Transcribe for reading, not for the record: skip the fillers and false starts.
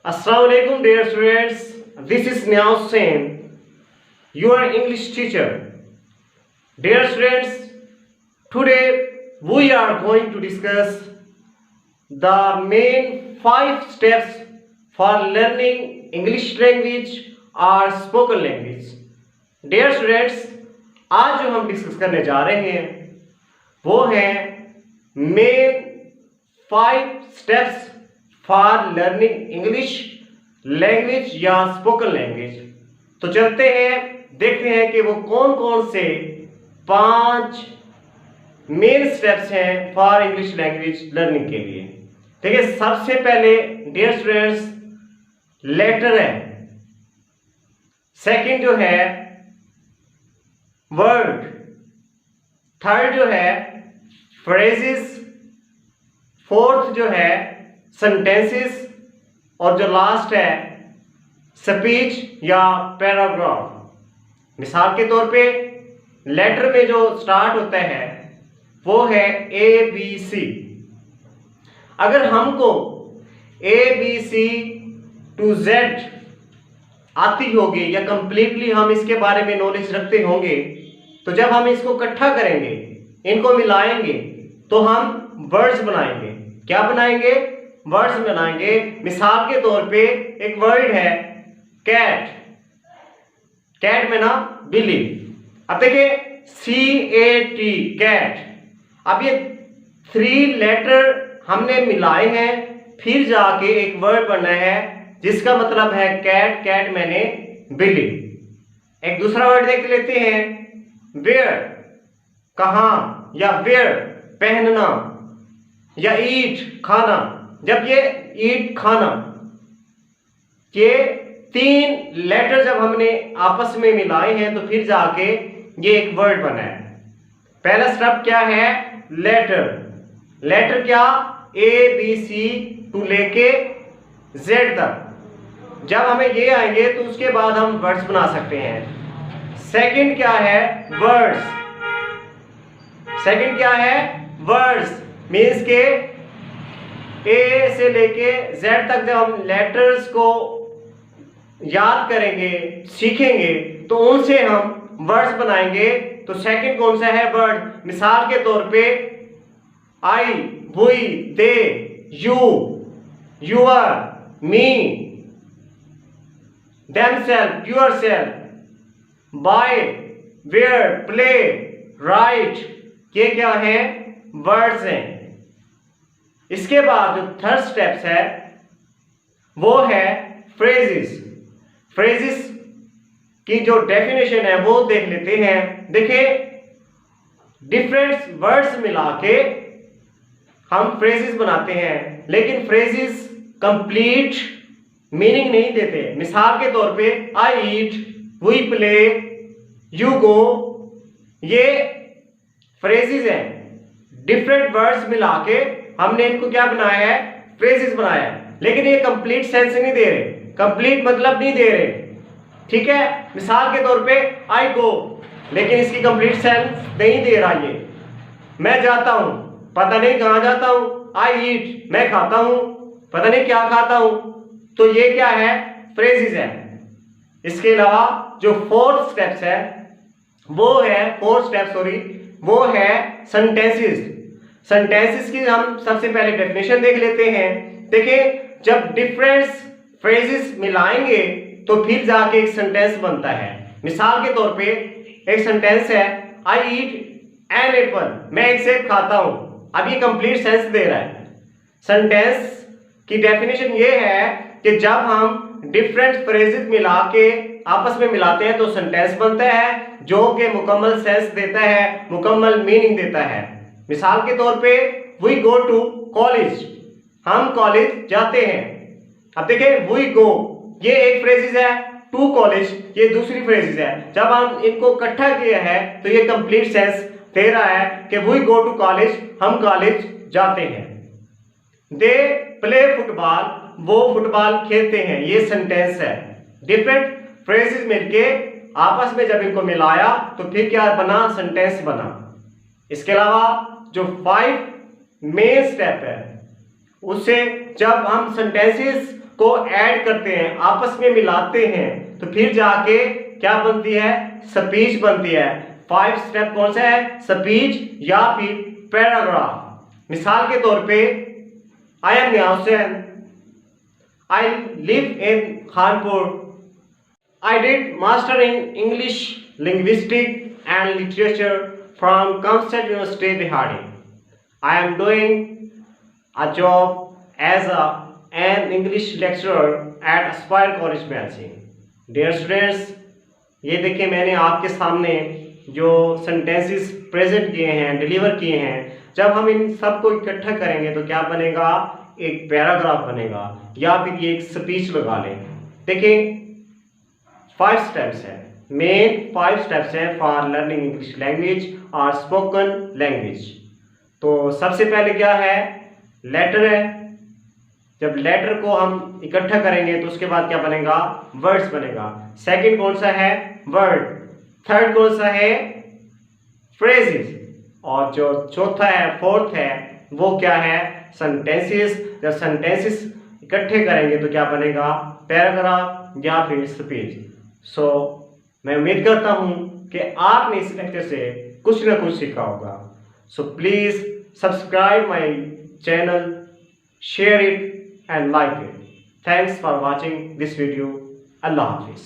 Assalamu alaikum dear students, this is Niaz Hussain, your English teacher. Dear students, today we are going to discuss the main 5 steps for learning English language or spoken language. Dear students, आज जो हम discuss करने जा रहे हैं वो है main 5 steps for learning English language या स्पोकन लैंग्वेज। तो चलते हैं, देखते हैं कि वो कौन कौन से 5 मेन स्टेप्स हैं फॉर इंग्लिश लैंग्वेज लर्निंग के लिए। देखिए, सबसे पहले डियर स्टूडेंट्स लेटर है, सेकंड जो है वर्ड, थर्ड जो है फ्रेजेस, फोर्थ जो है सेंटेंसेस और जो लास्ट है स्पीच या पैराग्राफ। मिसाल के तौर पे लेटर में जो स्टार्ट होता है वो है ABC। अगर हमको ABC to Z आती होगी या कंप्लीटली हम इसके बारे में नॉलेज रखते होंगे, तो जब हम इसको इकट्ठा करेंगे, इनको मिलाएंगे, तो हम वर्ड्स बनाएंगे। क्या बनाएंगे? वर्ड्स बनाएंगे। मिसाल के तौर पे एक वर्ड है कैट, कैट में ना बिल्ली। अब देखिए CAT कैट। अब ये 3 लेटर हमने मिलाए हैं, फिर जाके एक वर्ड बना है जिसका मतलब है कैट, कैट मैंने बिल्ली। एक दूसरा वर्ड देख लेते हैं वेयर, कहाँ, या वेयर पहनना, या ईट खाना। जब ये ईट खाना के 3 लेटर जब हमने आपस में मिलाए हैं तो फिर जाके ये एक वर्ड बना है। पहला स्टेप क्या है? लेटर। लेटर क्या? ABC टू लेके Z तक। जब हमें ये आएंगे तो उसके बाद हम वर्ड्स बना सकते हैं। सेकंड क्या है? वर्ड्स। सेकंड क्या है? वर्ड्स मीन्स के A से लेके Z तक जब हम लेटर्स को याद करेंगे, सीखेंगे, तो उनसे हम वर्ड्स बनाएंगे। तो सेकंड कौन सा है? वर्ड। मिसाल के तौर पे I, we, they, you, your, me, themselves, yourself, buy, wear, play, write, ये क्या है? वर्ड्स हैं। इसके बाद जो थर्ड स्टेप्स है वो है फ्रेजेस। फ्रेजेस की जो डेफिनेशन है वो देख लेते हैं। देखिए, डिफरेंट वर्ड्स मिला के हम फ्रेजेस बनाते हैं, लेकिन फ्रेजेस कंप्लीट मीनिंग नहीं देते। मिसाल के तौर पे आई ईट, वी प्ले, यू गो, ये फ्रेजेस हैं। डिफरेंट वर्ड्स मिला के हमने इनको क्या बनाया है? फ्रेजेस बनाया है, लेकिन ये कंप्लीट सेंस नहीं दे रहे, कंप्लीट मतलब नहीं दे रहे। ठीक है, मिसाल के तौर पे आई गो, लेकिन इसकी कंप्लीट सेंस नहीं दे रहा। ये मैं जाता हूं, पता नहीं कहां जाता हूं। आई ईट, मैं खाता हूं, पता नहीं क्या खाता हूं। तो ये क्या है? फ्रेजेस है। इसके अलावा जो फोर्थ स्टेप्स है वो है सेंटेंसेस। सेंटेंसेस की हम सबसे पहले डेफिनेशन देख लेते हैं। देखिए, जब डिफरेंट फ्रेजेस मिलाएंगे तो फिर जाके एक सेंटेंस बनता है। मिसाल के तौर पे एक सेंटेंस है आई ईट एन एप्पल, मैं एक सेब खाता हूं। अब ये कंप्लीट सेंस दे रहा है। सेंटेंस की डेफिनेशन ये है कि जब हम डिफरेंट फ्रेजेस मिला के आपस में मिलाते हैं तो सेंटेंस बनता है जो कि मुकम्मल सेंस देता है, मुकम्मल मीनिंग देता है। मिसाल के तौर पे वी गो टू कॉलेज, हम कॉलेज जाते हैं। अब देखिए, वी गो ये एक फ्रेजेस है, टू कॉलेज ये दूसरी फ्रेजेस है। जब हम इनको इकट्ठा किया है तो ये कंप्लीट सेंस दे रहा है कि वी गो टू कॉलेज, हम कॉलेज जाते हैं। दे प्ले फुटबॉल, वो फुटबॉल खेलते हैं, ये सेंटेंस है। डिफरेंट फ्रेजेस मिलके आपस में जब इनको मिलाया तो फिर क्या बना? सेंटेंस बना। इसके अलावा जो 5 मेन स्टेप है उससे जब हम सेंटेंसेस को ऐड करते हैं, आपस में मिलाते हैं, तो फिर जाके क्या बनती है, स्पीच बनती है। 5 स्टेप कौन सा है, स्पीच या फिर पैराग्राफ। मिसाल के तौर पे I am Nia Hussain, I live in Khanpur, I did master in English linguistic and literature from commerce university बिहाड़ी, I am doing a job as an English lecturer at Aspire College Belgium. Dear students, ये देखिए मैंने आपके सामने जो sentences present किए हैं, deliver किए हैं। जब हम इन सबको इकट्ठा करेंगे तो क्या बनेगा, एक पैराग्राफ बनेगा या फिर ये एक स्पीच लगा लें। देखिए 5 स्टेप्स है, मेन 5 स्टेप्स है फॉर लर्निंग इंग्लिश लैंग्वेज और स्पोकन लैंग्वेज। तो सबसे पहले क्या है, लेटर है। जब लेटर को हम इकट्ठा करेंगे तो उसके बाद क्या बनेगा, वर्ड्स बनेगा। सेकंड कौन सा है, वर्ड। थर्ड कौन सा है, फ्रेजेस। और जो चौथा है, फोर्थ है, वो क्या है, सेंटेंसेस। जब सेंटेंसेस इकट्ठे करेंगे तो क्या बनेगा, पैराग्राफ या फिर स्पीच। सो मैं उम्मीद करता हूं कि आपने इस लेक्चर से कुछ ना कुछ सीखा होगा। So please subscribe my channel, share it and like it. Thanks for watching this video. Allah Hafiz.